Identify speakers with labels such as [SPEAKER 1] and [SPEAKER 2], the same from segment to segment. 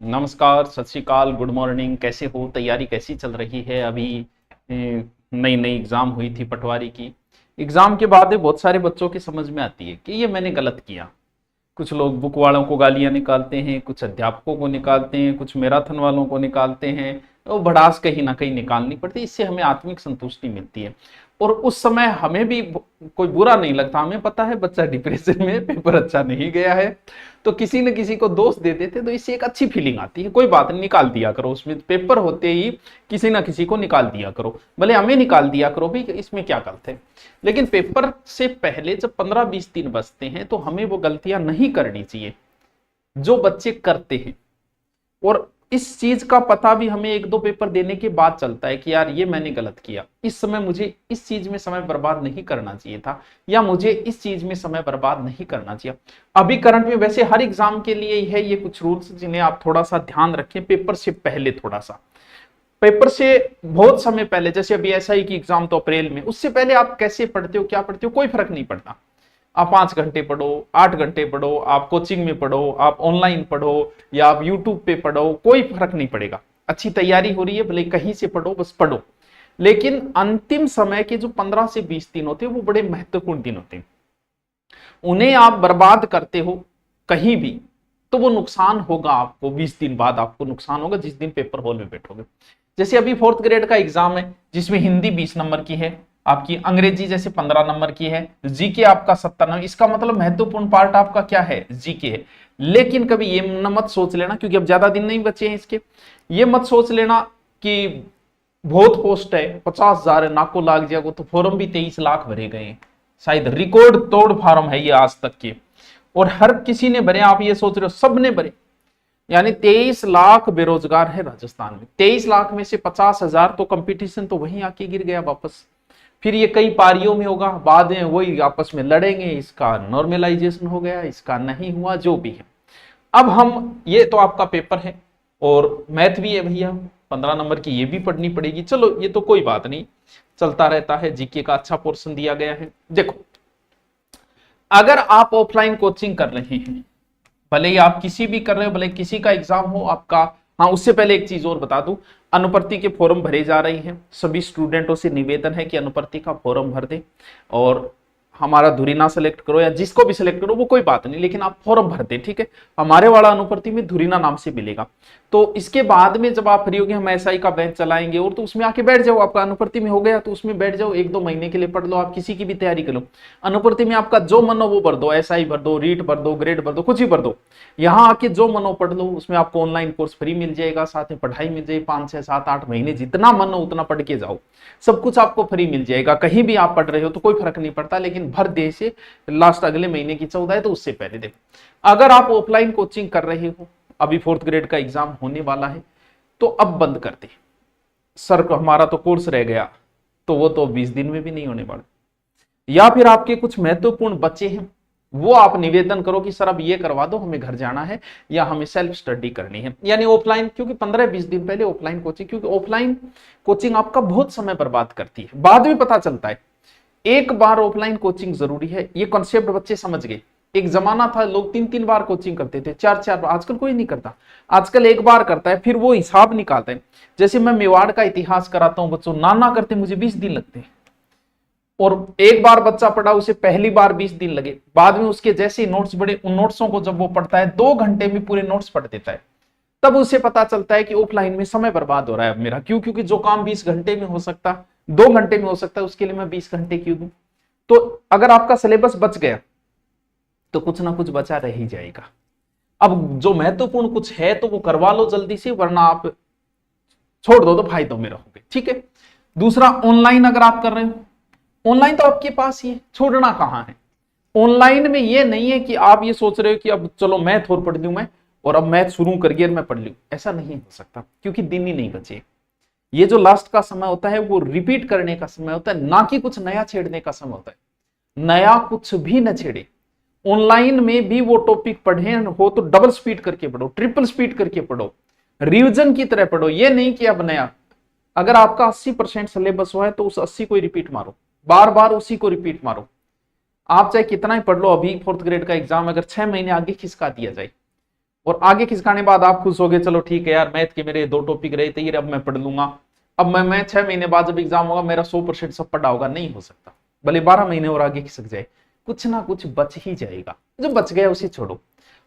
[SPEAKER 1] नमस्कार, सत श्री अकाल, गुड मॉर्निंग। कैसे हो? तैयारी कैसी चल रही है? अभी नई नई एग्जाम हुई थी पटवारी की। एग्जाम के बाद बहुत सारे बच्चों की समझ में आती है कि ये मैंने गलत किया। कुछ लोग बुक वालों को गालियां निकालते हैं, कुछ अध्यापकों को निकालते हैं, कुछ मैराथन वालों को निकालते हैं। तो भड़ास कहीं ना कहीं निकालनी पड़ती है, इससे हमें आत्मिक संतुष्टि मिलती है। और उस समय हमें भी कोई बुरा नहीं लगता। हमें पता है बच्चा डिप्रेशन में, पेपर अच्छा नहीं गया है, तो किसी न किसी को दोष दे देते तो इससे एक अच्छी फीलिंग आती है। कोई बात नहीं, निकाल दिया करो। उसमें पेपर होते ही किसी ना किसी को निकाल दिया करो, भले हमें निकाल दिया करो भी, इसमें क्या गलत है। लेकिन पेपर से पहले जब 15-20 दिन बचते हैं तो हमें वो गलतियां नहीं करनी चाहिए जो बच्चे करते हैं। और इस चीज का पता भी हमें एक दो पेपर देने के बाद चलता है कि यार ये मैंने गलत किया, इस समय मुझे इस चीज में समय बर्बाद नहीं करना चाहिए था, या मुझे इस चीज में समय बर्बाद नहीं करना चाहिए। अभी करंट में वैसे हर एग्जाम के लिए है ये कुछ रूल्स जिन्हें आप थोड़ा सा ध्यान रखें। पेपर से पहले थोड़ा सा, पेपर से बहुत समय पहले, जैसे अभी एसआई की एग्जाम तो अप्रैल में, उससे पहले आप कैसे पढ़ते हो, क्या पढ़ते हो, कोई फर्क नहीं पड़ता। आप 5 घंटे पढ़ो, 8 घंटे पढ़ो, आप कोचिंग में पढ़ो, आप ऑनलाइन पढ़ो, या आप यूट्यूब पे पढ़ो, कोई फर्क नहीं पड़ेगा। अच्छी तैयारी हो रही है, भले कहीं से पढ़ो, बस पढ़ो। लेकिन अंतिम समय के जो 15 से 20 दिन होते हैं वो बड़े महत्वपूर्ण दिन होते हैं। उन्हें आप बर्बाद करते हो कहीं भी तो वो नुकसान होगा आपको। 20 दिन बाद आपको नुकसान होगा जिस दिन पेपर हॉल में बैठोगे। जैसे अभी 4th ग्रेड का एग्जाम है जिसमें हिंदी 20 नंबर की है आपकी, अंग्रेजी जैसे 15 नंबर की है, जीके आपका 70 नंबर। इसका मतलब महत्वपूर्ण पार्ट आपका क्या है? जीके है। लेकिन कभी ये मत सोच लेना, क्योंकि अब ज्यादा दिन नहीं बचे हैं इसके, ये मत सोच लेना कि बहुत पोस्ट है, 50,000 है, नाको लाग जाएगा। तो फॉर्म भी 23 लाख भरे गए हैं, शायद रिकॉर्ड तोड़ फार्म है ये आज तक के। और हर किसी ने भरे, आप ये सोच रहे हो सब ने भरे? यानी 23 लाख बेरोजगार है राजस्थान में। 23 लाख में से 50,000 तो कंपटीशन तो वहीं आके गिर गया वापस। फिर ये कई पारियों में होगा, बाद में वही आपस में लड़ेंगे, इसका नॉर्मलाइजेशन हो गया, इसका नहीं हुआ, जो भी है। अब हम, ये तो आपका पेपर है और मैथ भी है भैया, 15 नंबर की ये भी पढ़नी पड़ेगी। चलो ये तो कोई बात नहीं, चलता रहता है। जीके का अच्छा पोर्शन दिया गया है। देखो, अगर आप ऑफलाइन कोचिंग कर रहे हैं, भले ही आप किसी भी कर रहे हो, भले किसी का एग्जाम हो आपका। हाँ, उससे पहले एक चीज और बता दूं, अनुपर्ति के फॉर्म भरे जा रहे हैं। सभी स्टूडेंटों से निवेदन है कि अनुपर्ति का फॉर्म भर दे, और हमारा धुरी ना सेलेक्ट करो, या जिसको भी सिलेक्ट करो वो कोई बात नहीं, लेकिन आप फॉर्म भर दे, ठीक है। हमारे वाला अनुपर्ति में धुरीना नाम से मिलेगा। तो इसके बाद में जब आप फ्री होगे, हम एसआई का बैच चलाएंगे, और तो उसमें आके बैठ जाओ। आपका अनुपर्ति में हो गया तो उसमें बैठ जाओ, 1-2 महीने के लिए पढ़ लो, आप किसी की भी तैयारी कर लो। अनुपर्ति में आपका जो मन हो वो भर दो, एसआई भर दो, रीट भर दो, ग्रेड भर दो, कुछ भी भर दो। यहाँ आके जो मन हो पढ़ लो। उसमें आपको ऑनलाइन कोर्स फ्री मिल जाएगा, साथ में पढ़ाई मिल जाएगी। 5-6-7-8 महीने जितना मन हो उतना पढ़ के जाओ, सब कुछ आपको फ्री मिल जाएगा। कहीं भी आप पढ़ रहे हो तो कोई फर्क नहीं पड़ता, लेकिन भर दे से लास्ट अगले महीने की 14 है तो उससे पहले देखो। अगर आप ऑफलाइन कोचिंग कर रहे हो, अभी 4th ग्रेड का एग्जाम होने वाला है, तो अब बंद कर दे। सर हमारा तो कोर्स रह गया, तो वो तो 20 दिन में भी नहीं होने वाला। या फिर आपके कुछ महत्वपूर्ण बच्चे हैं, वो आप निवेदन करो कि सर अब ये करवा दो, हमें घर जाना है या हमें सेल्फ स्टडी करनी है, यानी ऑफलाइन। क्योंकि 15-20 दिन पहले ऑफलाइन कोचिंग, क्योंकि ऑफलाइन कोचिंग आपका बहुत समय बर्बाद करती है, बाद में पता चलता है। एक बार ऑफलाइन कोचिंग जरूरी है, ये कॉन्सेप्ट बच्चे समझ गए। एक जमाना था लोग 3-3 बार कोचिंग करते थे, 4-4 बार। आजकल कोई नहीं करता, आजकल एक बार करता है, फिर वो हिसाब निकालता है। जैसे मैं मेवाड़ का इतिहास कराता हूं बच्चों, नाना करते मुझे 20 दिन लगते हैं, और एक बार बच्चा पढ़ा उसे पहली बार 20 दिन लगे। बाद में उसके जैसे नोट्स बड़े, उन नोट्सों को जब वो पढ़ता है 2 घंटे में पूरे नोट्स पढ़ देता है, तब उसे पता चलता है कि ऑफलाइन में समय बर्बाद हो रहा है अब मेरा। क्यों? क्योंकि जो काम 20 घंटे में हो सकता, 2 घंटे में हो सकता है, उसके लिए मैं 20 घंटे क्यों दूं। तो अगर आपका सिलेबस बच गया तो कुछ ना कुछ बचा रह ही जाएगा। अब जो महत्वपूर्ण कुछ है तो वो करवा लो जल्दी से, वरना आप छोड़ दो तो फायदों में रहोगे, ठीक है। दूसरा, ऑनलाइन अगर आप कर रहे हो, ऑनलाइन तो आपके पास ही है, छोड़ना कहां है। ऑनलाइन में ये नहीं है कि आप ये सोच रहे हो कि अब चलो मैथ और पढ़ लूं मैं, और अब मैथ शुरू करके मैं पढ़ लूं। ऐसा नहीं हो सकता, क्योंकि दिन ही नहीं बचे। ये जो लास्ट का समय होता है वो रिपीट करने का समय होता है, ना कि कुछ नया छेड़ने का समय होता है। नया कुछ भी न छेड़े। ऑनलाइन में भी वो टॉपिक पढ़े हो तो डबल स्पीड करके पढ़ो, ट्रिपल स्पीड करके पढ़ो, रिविजन की तरह पढ़ो। ये नहीं कि अब नया, अगर आपका 80% सिलेबस हुआ है तो उस 80 को रिपीट मारो, बार बार उसी को रिपीट मारो। आप चाहे कितना ही पढ़ लो, अभी 4th ग्रेड का एग्जाम अगर 6 महीने आगे खिसका दिया जाए और आगे खिसकाने बाद आप खुश हो गए, चलो ठीक है यार, मैथ के मेरे 2 टॉपिक रहे थे, ये अब मैं पढ़ लूंगा, अब मैं 6 महीने बाद जब एग्जाम होगा मेरा 100% सब पढ़ा होगा। नहीं हो सकता, भले 12 महीने और आगे खिसक जाए, कुछ ना कुछ बच ही जाएगा। जो बच गया उसे छोड़ो।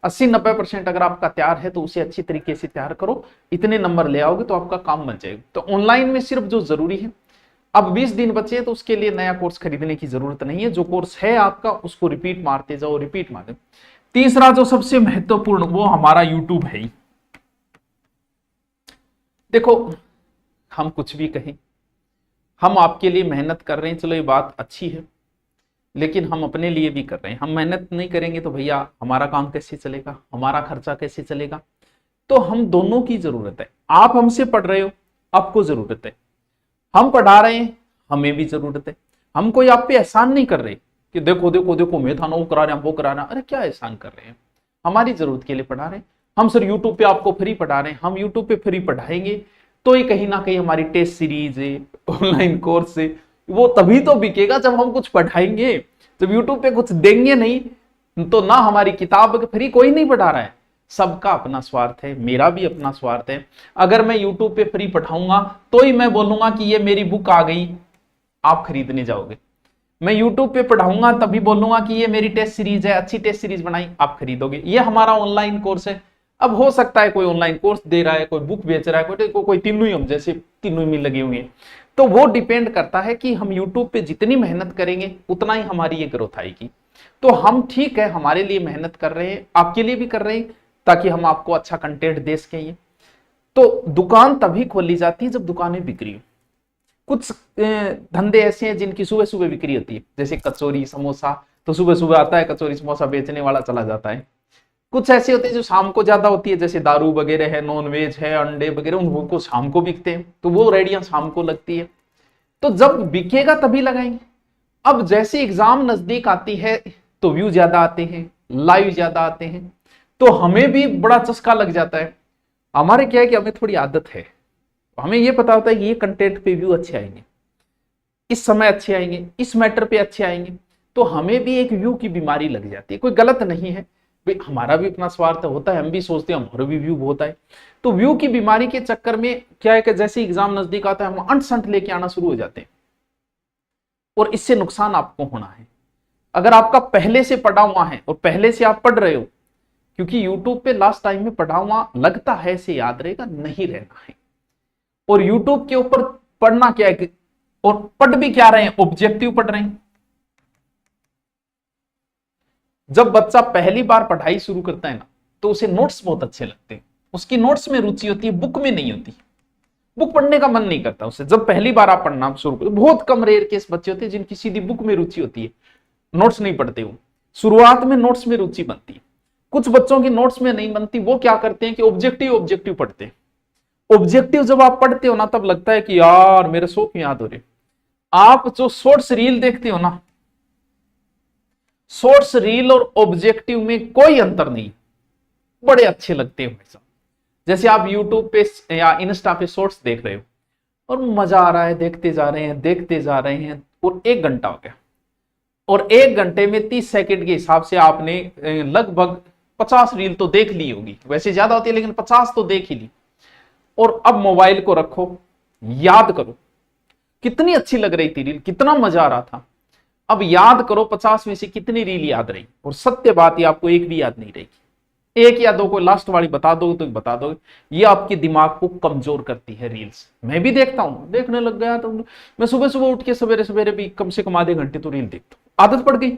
[SPEAKER 1] 80-90% अगर आपका तैयार है तो उसे अच्छी तरीके से तैयार करो, इतने नंबर ले आओगे तो आपका काम बन जाएगा। तो ऑनलाइन में सिर्फ जो जरूरी है, अब 20 दिन बचे तो उसके लिए नया कोर्स खरीदने की जरूरत नहीं है, जो कोर्स है आपका उसको रिपीट मारते जाओ, रिपीट मारते। तीसरा जो सबसे महत्वपूर्ण वो हमारा यूट्यूब है। देखो हम कुछ भी कहें, हम आपके लिए मेहनत कर रहे हैं, चलो ये बात अच्छी है, लेकिन हम अपने लिए भी कर रहे हैं। हम मेहनत नहीं करेंगे तो भैया हमारा काम कैसे चलेगा, हमारा खर्चा कैसे चलेगा। तो हम दोनों की जरूरत है। आप हमसे पढ़ रहे हो, आपको जरूरत है, हम पढ़ा रहे हैं, हमें भी जरूरत है। हम कोई आप पे एहसान नहीं कर रहे कि देखो देखो देखो मैं था ना, वो करा रहे हैं, वो करा रहे हैं। अरे क्या एहसान कर रहे हैं, हमारी जरूरत के लिए पढ़ा रहे हैं। हम सर यूट्यूब पे आपको फ्री पढ़ा रहे हैं, हम यूट्यूब पे फ्री पढ़ाएंगे तो ये कहीं ना कहीं हमारी टेस्ट सीरीज है, ऑनलाइन कोर्स है, वो तभी तो बिकेगा जब हम कुछ पढ़ाएंगे। जब यूट्यूब पे कुछ देंगे नहीं तो ना हमारी किताब फ्री कोई नहीं पढ़ा रहा है। सबका अपना स्वार्थ है, मेरा भी अपना स्वार्थ है। अगर मैं यूट्यूब पे फ्री पढ़ाऊंगा तो ही मैं बोलूंगा कि ये मेरी बुक आ गई, आप खरीदने जाओगे। मैं यूट्यूब पे पढ़ाऊंगा तभी बोलूंगा कि ये मेरी टेस्ट सीरीज है, अच्छी टेस्ट सीरीज बनाई, आप खरीदोगे। ये हमारा ऑनलाइन कोर्स है। अब हो सकता है कोई ऑनलाइन कोर्स दे रहा है, कोई बुक बेच रहा है, कोई तीनों ही, हम जैसे तीनों में लगे हुए हैं। तो वो डिपेंड करता है कि हम यूट्यूब पे जितनी मेहनत करेंगे उतना ही हमारी ये ग्रोथ आएगी। तो हम ठीक है, हमारे लिए मेहनत कर रहे हैं, आपके लिए भी कर रहे हैं, ताकि हम आपको अच्छा कंटेंट दे सकें। तो दुकान तभी खोली जाती है जब दुकानें बिक्री हो। कुछ धंधे ऐसे हैं जिनकी सुबह सुबह बिक्री होती है, जैसे कचौरी समोसा, तो सुबह सुबह आता है कचौरी समोसा बेचने वाला चला जाता है। कुछ ऐसे होते हैं जो शाम को ज्यादा होती है, जैसे दारू वगैरह है, नॉन वेज है, अंडे वगैरह, उनको शाम को बिकते हैं, तो वो रेडियां शाम को लगती है। तो जब बिकेगा तभी लगाएंगे। अब जैसे एग्जाम नजदीक आती है तो व्यू ज्यादा आते हैं, लाइव ज्यादा आते हैं, तो हमें भी बड़ा चस्का लग जाता है। हमारे क्या है कि हमें थोड़ी आदत है, हमें ये पता होता है कि ये कंटेंट पे व्यू अच्छे आएंगे, इस समय अच्छे आएंगे, इस मैटर पे अच्छे आएंगे, तो हमें भी एक व्यू की बीमारी लग जाती है। कोई गलत नहीं है भाई, हमारा भी अपना स्वार्थ होता है, हम भी सोचते हैं हमारा भी व्यू होता है। तो व्यू की बीमारी के चक्कर में क्या है कि जैसे एग्जाम नजदीक आता है हम अंट संट लेके आना शुरू हो जाते हैं, और इससे नुकसान आपको होना है। अगर आपका पहले से पढ़ा हुआ है और पहले से आप पढ़ रहे हो, क्योंकि यूट्यूब पे लास्ट टाइम में पढ़ा हुआ लगता है से याद रहेगा, नहीं रहना है। और यूट्यूब के ऊपर पढ़ना क्या है, और पढ़ भी क्या रहे हैं, ऑब्जेक्टिव पढ़ रहे हैं। जब बच्चा पहली बार पढ़ाई शुरू करता है ना, तो उसे नोट्स बहुत अच्छे लगते हैं, उसकी नोट्स में रुचि होती है, बुक में नहीं होती। बुक पढ़ने का मन नहीं करता उसे। जब पहली बार आप पढ़ना शुरू करते, बहुत कम रेयर केस बच्चे होते हैं जिनकी सीधी बुक में रुचि होती है, नोट्स नहीं पढ़ते हो। शुरुआत में नोट्स में रुचि बनती है। कुछ बच्चों की नोट्स में नहीं बनती, वो क्या करते हैं कि ऑब्जेक्टिव ऑब्जेक्टिव पढ़ते हैं। ऑब्जेक्टिव जब आप पढ़ते हो ना, तब लगता है कि यार मेरे सो क्यों याद हो रहे। आप जो शॉर्ट्स रील देखते हो ना, शॉर्ट्स रील और ऑब्जेक्टिव में कोई अंतर नहीं, बड़े अच्छे लगते हैं। जैसे आप यूट्यूब पे या इंस्टा पे शॉर्ट्स देख रहे हो और मजा आ रहा है, देखते जा रहे हैं देखते जा रहे हैं, और 1 घंटा हो गया, और 1 घंटे में 30 सेकंड के हिसाब से आपने लगभग 50 रील तो देख ली होगी। वैसे ज्यादा होती है लेकिन 50 तो देख ही ली। और अब मोबाइल को रखो, याद करो कितनी अच्छी लग रही थी रील, कितना मजा आ रहा था। अब याद करो 50 में से कितनी रील याद रही, और सत्य बात है आपको एक भी याद नहीं रहेगी। 1 या 2 को लास्ट वाली बता दोगे तो बता दोगे। ये आपके दिमाग को कमजोर करती है रील्स। मैं भी देखता हूं, देखने लग गया तो मैं सुबह सुबह उठ के सवेरे सवेरे भी कम से कम आधे घंटे तो रील देखता हूं, आदत पड़ गई।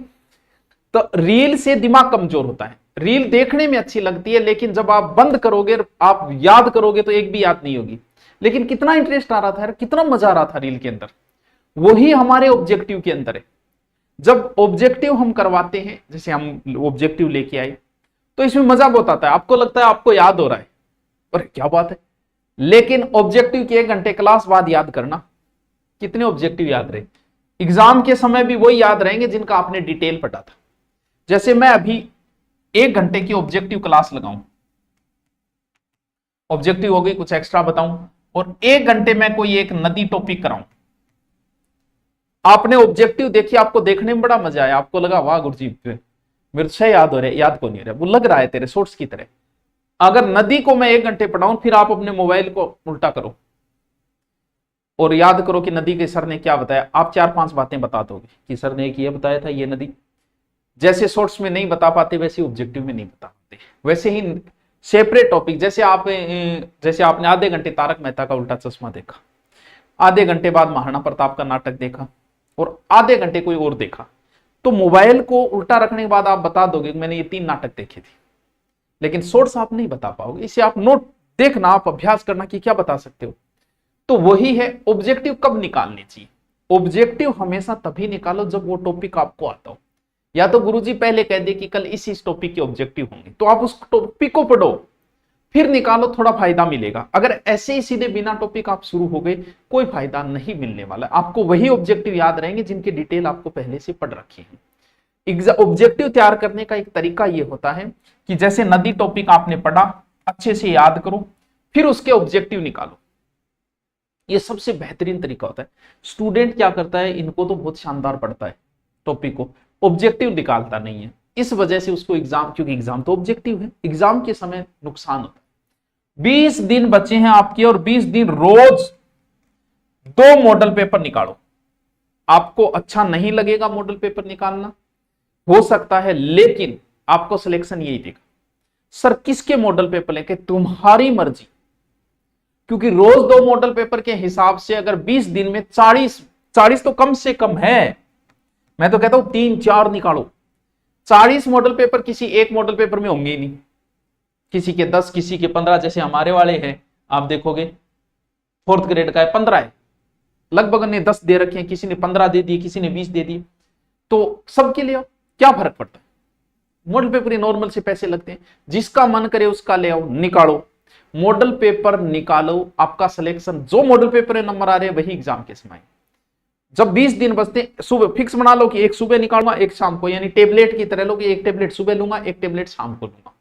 [SPEAKER 1] तो रील से दिमाग कमजोर होता है। रील देखने में अच्छी लगती है, लेकिन जब आप बंद करोगे, आप याद करोगे तो एक भी याद नहीं होगी। लेकिन कितना इंटरेस्ट आ रहा था, कितना मजा आ रहा था रील के अंदर, वही हमारे ऑब्जेक्टिव के अंदर है। जब ऑब्जेक्टिव हम करवाते हैं, जैसे हम ऑब्जेक्टिव लेके आए, तो इसमें मजा बहुत आता है। आपको लगता है आपको याद हो रहा है, अरे क्या बात है। लेकिन ऑब्जेक्टिव के 1 घंटे क्लास बाद याद करना, कितने ऑब्जेक्टिव याद रहे। एग्जाम के समय भी वही याद रहेंगे जिनका आपने डिटेल पढ़ा था। जैसे मैं अभी 1 घंटे की ऑब्जेक्टिव क्लास लगाऊं, ऑब्जेक्टिव हो गई, कुछ एक्स्ट्रा बताऊं, और 1 घंटे में कोई एक नदी टॉपिक कराऊं। आपने ऑब्जेक्टिव देखी, आपको देखने में बड़ा मजा आया, आपको लगा वाह गुरुजी मेरे से याद हो रहा है, याद को नहीं हो रहा, वो लग रहा है तेरे शॉर्ट्स की तरह। अगर नदी को मैं 1 घंटे पढ़ाऊं, फिर आप अपने मोबाइल को उल्टा करो और याद करो कि नदी के सर ने क्या बताया, आप 4-5 बातें बता दोगे कि सर ने एक ये बताया था, ये नदी। जैसे शॉर्ट्स में नहीं बता पाते, वैसे ऑब्जेक्टिव में नहीं बता पाते। वैसे ही सेपरेट टॉपिक, जैसे आपने आधे घंटे तारक मेहता का उल्टा चश्मा देखा, आधे घंटे बाद महाराणा प्रताप का नाटक देखा और आधे घंटे कोई और देखा, तो मोबाइल को उल्टा रखने के बाद आप बता दोगे कि मैंने ये 3 नाटक देखे थे। लेकिन शॉर्ट्स आप नहीं बता पाओगे। इसे आप नोट देखना, आप अभ्यास करना कि क्या बता सकते हो। तो वही है, ऑब्जेक्टिव कब निकालने चाहिए। ऑब्जेक्टिव हमेशा तभी निकालो जब वो टॉपिक आपको आता हो। या तो गुरुजी पहले कह दे कि कल इस टॉपिक के ऑब्जेक्टिव होंगे, तो आप उस टॉपिक को पढ़ो, फिर निकालो, थोड़ा फायदा मिलेगा। अगर ऐसे ही सीधे बिना टॉपिक आप शुरू हो गए, कोई फायदा नहीं मिलने वाला। आपको वही ऑब्जेक्टिव याद रहेंगे जिनकी डिटेल आपको पहले से पढ़ रखी है। ऑब्जेक्टिव तैयार करने का एक तरीका यह होता है कि जैसे नदी टॉपिक आपने पढ़ा, अच्छे से याद करो, फिर उसके ऑब्जेक्टिव निकालो। ये सबसे बेहतरीन तरीका होता है। स्टूडेंट क्या करता है, इनको तो बहुत शानदार पढ़ता है टॉपिक को, ऑब्जेक्टिव निकालता नहीं है। इस वजह से उसको एग्जाम, क्योंकि एग्जाम तो ऑब्जेक्टिव है, एग्जाम के समय नुकसान होता है। 20 दिन बचे हैं आपके और 20 दिन रोज 2 मॉडल पेपर निकालो। आपको अच्छा नहीं लगेगा मॉडल पेपर निकालना, हो सकता है, लेकिन आपको सिलेक्शन यही देगा। सर किसके मॉडल पेपर लेके, तुम्हारी मर्जी। क्योंकि रोज 2 मॉडल पेपर के हिसाब से अगर 20 दिन में 40 तो कम से कम है, मैं तो कहता हूं 3-4 निकालो। 40 मॉडल पेपर किसी एक मॉडल पेपर में होंगे ही नहीं, किसी के 10, किसी के 15, जैसे हमारे वाले हैं, आप देखोगे 4th ग्रेड का है 15 है, लगभग ने 10 दे रखे हैं, किसी ने 15 दे दिए, किसी ने 20 दे दिए। तो सबके लिए क्या फर्क पड़ता है, मॉडल पेपर ही नॉर्मल से पैसे लगते हैं। जिसका मन करे उसका ले आओ, निकालो, मॉडल पेपर निकालो, आपका सिलेक्शन, जो मॉडल पेपर में नंबर आ रहे हैं वही एग्जाम के समय। जब 20 दिन बचते, सुबह फिक्स बना लो कि एक सुबह निकालूंगा, एक शाम को, यानी टेबलेट की तरह लो कि एक टेबलेट सुबह लूंगा, एक टेबलेट शाम को लूंगा।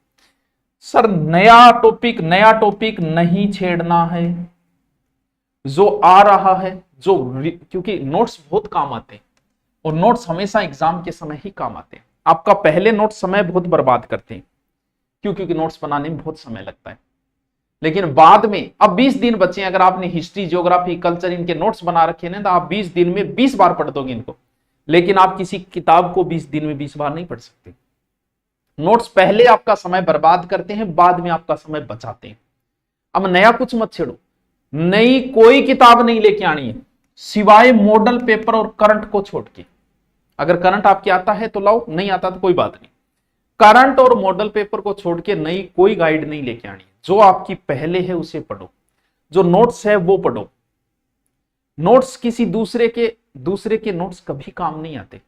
[SPEAKER 1] सर नया टॉपिक नहीं छेड़ना है, जो आ रहा है, क्योंकि नोट्स बहुत काम आते हैं और नोट्स हमेशा एग्जाम के समय ही काम आते हैं। आपका पहले नोट समय बहुत बर्बाद करते हैं, क्योंकि नोट्स बनाने में बहुत समय लगता है। लेकिन बाद में, अब 20 दिन बचे हैं, अगर आपने हिस्ट्री, ज्योग्राफी, कल्चर इनके नोट्स बना रखे हैं तो आप 20 दिन में 20 बार पढ़ दोगे इनको। लेकिन आप किसी किताब को 20 दिन में 20 बार नहीं पढ़ सकते। नोट्स पहले आपका समय बर्बाद करते हैं, बाद में आपका समय बचाते हैं। अब नया कुछ मत छेड़ो, नई कोई किताब नहीं लेके आनी है, सिवाय मॉडल पेपर और करंट को छोड़ के। अगर करंट आपके आता है तो लाओ, नहीं आता तो कोई बात नहीं। करंट और मॉडल पेपर को छोड़ के नई कोई गाइड नहीं लेके आनी है। जो आपकी पहले है उसे पढ़ो, जो नोट्स है वो पढ़ो। नोट्स किसी दूसरे के नोट्स कभी काम नहीं आते।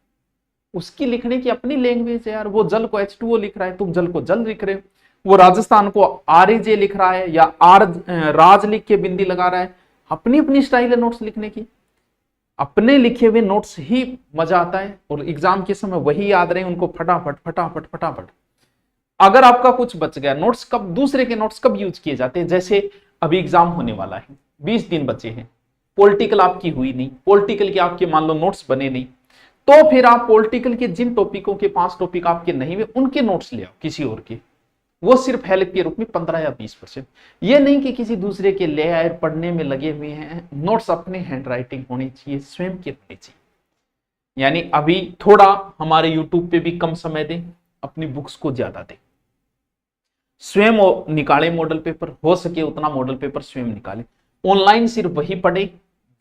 [SPEAKER 1] उसकी लिखने की अपनी लैंग्वेज है यार। वो जल को H2O लिख रहा है, तुम जल को जल लिख रहे हो। वो राजस्थान को RJ लिख रहा है या राज लिख के बिंदी लगा रहा है। अपनी अपनी स्टाइल है नोट्स लिखने की, अपने लिखे हुए नोट्स ही मजा आता है और एग्जाम के समय वही याद रहे, उनको फटाफट फटाफट फटाफट। अगर आपका कुछ बच गया, नोट्स कब, दूसरे के नोट्स कब यूज किए जाते हैं, जैसे अभी एग्जाम होने वाला है, 20 दिन बचे हैं, पॉलिटिकल आपकी हुई नहीं, पॉलिटिकल के आपके मान लो नोट्स बने नहीं, तो फिर आप पॉलिटिकल के जिन टॉपिकों के 5 टॉपिक आपके नहीं हुए उनके नोट्स ले आओ किसी और के। वो सिर्फ हेल्प के रूप में 15 या 20%। ये नहीं कि किसी दूसरे के ले आए, पढ़ने में लगे हुए हैं। नोट्स अपने हैंड राइटिंग होनी चाहिए, स्वयं के होनी चाहिए। यानी अभी थोड़ा हमारे यूट्यूब पे भी कम समय दें, अपनी बुक्स को ज्यादा दें, स्वयं निकाले मॉडल पेपर, हो सके उतना मॉडल पेपर स्वयं निकाले। ऑनलाइन सिर्फ वही पढ़े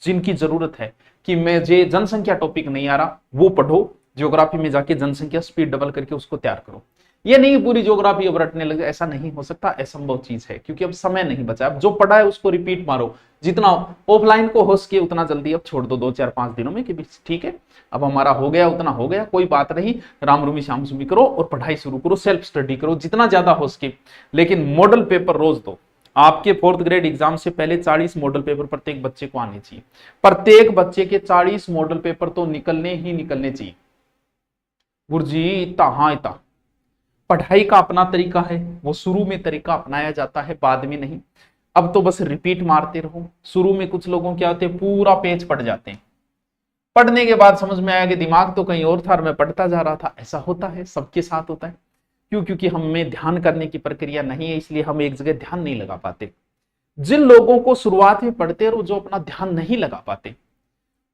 [SPEAKER 1] जिनकी जरूरत है कि मुझे जनसंख्या टॉपिक नहीं आ रहा, वो पढ़ो। ज्योग्राफी में जाके जनसंख्या स्पीड डबल करके उसको तैयार करो। ये नहीं पूरी ज्योग्राफी अब रटने लगे, ऐसा नहीं हो सकता, असंभव चीज है, क्योंकि अब समय नहीं बचा। अब जो पढ़ा है उसको रिपीट मारो, जितना ऑफलाइन को हो सके उतना जल्दी अब छोड़ दो, 2-4-5 दिनों में कि ठीक है अब हमारा हो गया उतना हो गया, कोई बात नहीं, राम रूमी श्याम सुमी करो और पढ़ाई शुरू करो, सेल्फ स्टडी करो जितना ज्यादा हो सके। लेकिन मॉडल पेपर रोज दो। आपके 4th ग्रेड एग्जाम से पहले 40 मॉडल पेपर प्रत्येक बच्चे को आने चाहिए। प्रत्येक बच्चे के 40 मॉडल पेपर तो निकलने ही निकलने चाहिए। गुरुजी इतना, हाँ इतना। पढ़ाई का अपना तरीका है, वो शुरू में तरीका अपनाया जाता है, बाद में नहीं। अब तो बस रिपीट मारते रहो। शुरू में कुछ लोगों क्या होते हैं, पूरा पेज पढ़ जाते हैं, पढ़ने के बाद समझ में आया कि दिमाग तो कहीं और था और मैं पढ़ता जा रहा था। ऐसा होता है, सबके साथ होता है। क्यों? क्योंकि हमें ध्यान करने की प्रक्रिया नहीं है, इसलिए हम एक जगह ध्यान नहीं लगा पाते। जिन लोगों को शुरुआत में पढ़ते रहो, जो अपना ध्यान नहीं लगा पाते,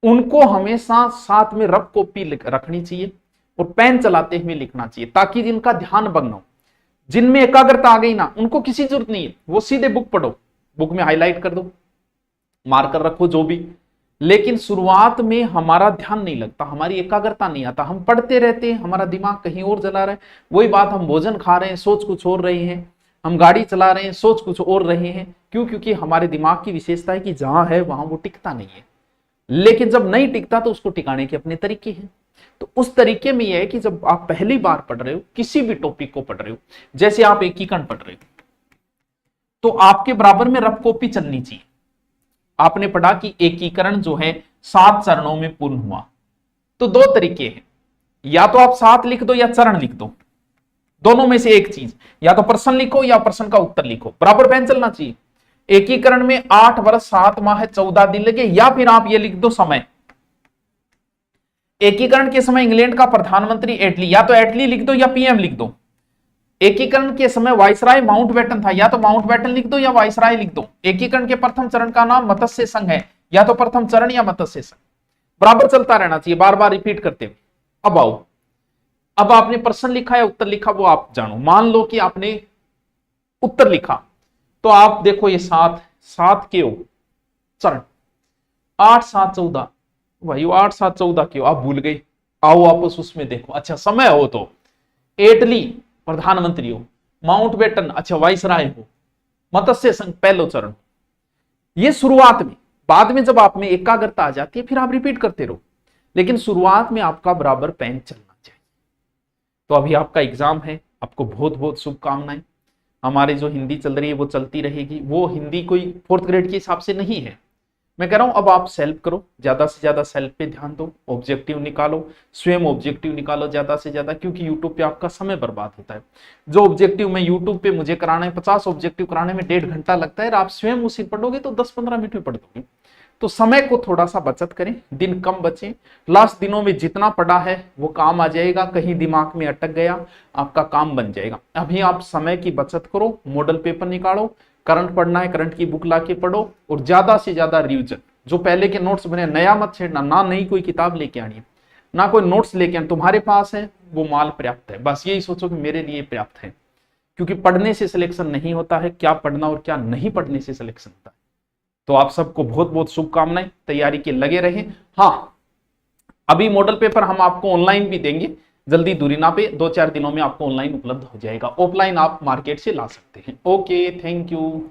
[SPEAKER 1] उनको हमेशा साथ में रफ कॉपी रखनी चाहिए और पेन चलाते हुए लिखना चाहिए, ताकि जिनका ध्यान भंग हो, जिनमें एकाग्रता आ गई ना, उनको किसी जरूरत नहीं है, वो सीधे बुक पढ़ो, बुक में हाईलाइट कर दो, मार्कर रखो, जो भी। लेकिन शुरुआत में हमारा ध्यान नहीं लगता, हमारी एकाग्रता नहीं आता, हम पढ़ते रहते हैं, हमारा दिमाग कहीं और जला रहा है। वही बात, हम भोजन खा रहे हैं, सोच कुछ और रहे हैं, हम गाड़ी चला रहे हैं, सोच कुछ और रहे हैं। क्यों? क्योंकि हमारे दिमाग की विशेषता है कि जहां है वहां वो टिकता नहीं है। लेकिन जब नहीं टिकता तो उसको टिकाने के अपने तरीके हैं। तो उस तरीके में यह है कि जब आप पहली बार पढ़ रहे हो, किसी भी टॉपिक को पढ़ रहे हो, जैसे आप एकीकरण पढ़ रहे हो, तो आपके बराबर में रफ कॉपी चलनी चाहिए। आपने पढ़ा कि एकीकरण जो है 7 चरणों में पूर्ण हुआ। तो 2 तरीके हैं, या तो आप 7 लिख दो या चरण लिख दो, दोनों में से एक चीज, या तो प्रश्न लिखो या प्रश्न का उत्तर लिखो, बराबर पेन चलना चाहिए। एकीकरण में 8 वर्ष 7 माह 14 दिन लगे, या फिर आप ये लिख दो समय। एकीकरण के समय इंग्लैंड का प्रधानमंत्री एटली, या तो एटली लिख दो या पीएम लिख दो। एकीकरण के समय वाइसराय माउंटबेटन था, या तो माउंटबेटन लिख दो या वाइसराय लिख दो। एकीकरण के प्रथम चरण का नाम मत्स्य संघ है, या तो प्रथम चरण या मत्स्य संघ, बराबर चलता रहना चाहिए, बार बार रिपीट करते हुए। अब आओ, अब आपने प्रश्न लिखा या उत्तर लिखा वो आप जानो। मान लो कि आपने उत्तर लिखा, तो आप देखो ये 7 के हो चरण, 8 7 14, भाई 8 7 14 क्यों आप भूल गए? आओ वापस उसमें देखो। अच्छा, समय हो तो एटली प्रधानमंत्री हो, माउंटबेटन अच्छा वाइसराय हो, मत्स्य संघ पहलो चरण। ये शुरुआत में, बाद में जब आप में एकाग्रता आ जाती है फिर आप रिपीट करते रहो, लेकिन शुरुआत में आपका बराबर पेन चलना चाहिए। तो अभी आपका एग्जाम है, आपको बहुत बहुत शुभकामनाएं। हमारी जो हिंदी चल रही है वो चलती रहेगी, वो हिंदी कोई 4th ग्रेड के हिसाब से नहीं है। मैं कह रहा हूं अब आप सेल्फ करो, ज्यादा से ज्यादा सेल्फ पे ध्यान दो, ऑब्जेक्टिव निकालो, स्वयं ऑब्जेक्टिव निकालो ज्यादा से ज्यादा, क्योंकि यूट्यूब पे आपका समय बर्बाद होता है। जो ऑब्जेक्टिव मैं यूट्यूब पे मुझे कराना है, 50 ऑब्जेक्टिव कराने में 1.5 घंटा लगता है, और आप स्वयं उसी पढ़ोगे तो 10-15 मिनट में पढ़ दोगे। तो समय को थोड़ा सा बचत करें, दिन कम बचे, लास्ट दिनों में जितना पढ़ा है वो काम आ जाएगा, कहीं दिमाग में अटक गया आपका काम बन जाएगा। अभी आप समय की बचत करो, मॉडल पेपर निकालो, करंट पढ़ना है करंट की बुक लाके पढ़ो, और ज्यादा से ज्यादा रिवीजन। जो पहले के नोट्स बने नया मत छेड़ना, ना नई कोई किताब लेके आनी है, ना कोई नोट्स लेके आनी, तुम्हारे पास है वो माल पर्याप्त है, बस यही सोचो कि मेरे लिए पर्याप्त है। क्योंकि पढ़ने से सिलेक्शन नहीं होता है, क्या पढ़ना और क्या नहीं पढ़ने से सिलेक्शन होता है। तो आप सबको बहुत बहुत शुभकामनाएं, तैयारी के लगे रहें। हाँ, अभी मॉडल पेपर हम आपको ऑनलाइन भी देंगे, जल्दी दूरी ना पे, 2-4 दिनों में आपको ऑनलाइन उपलब्ध हो जाएगा, ऑफलाइन आप मार्केट से ला सकते हैं। Okay, thank you.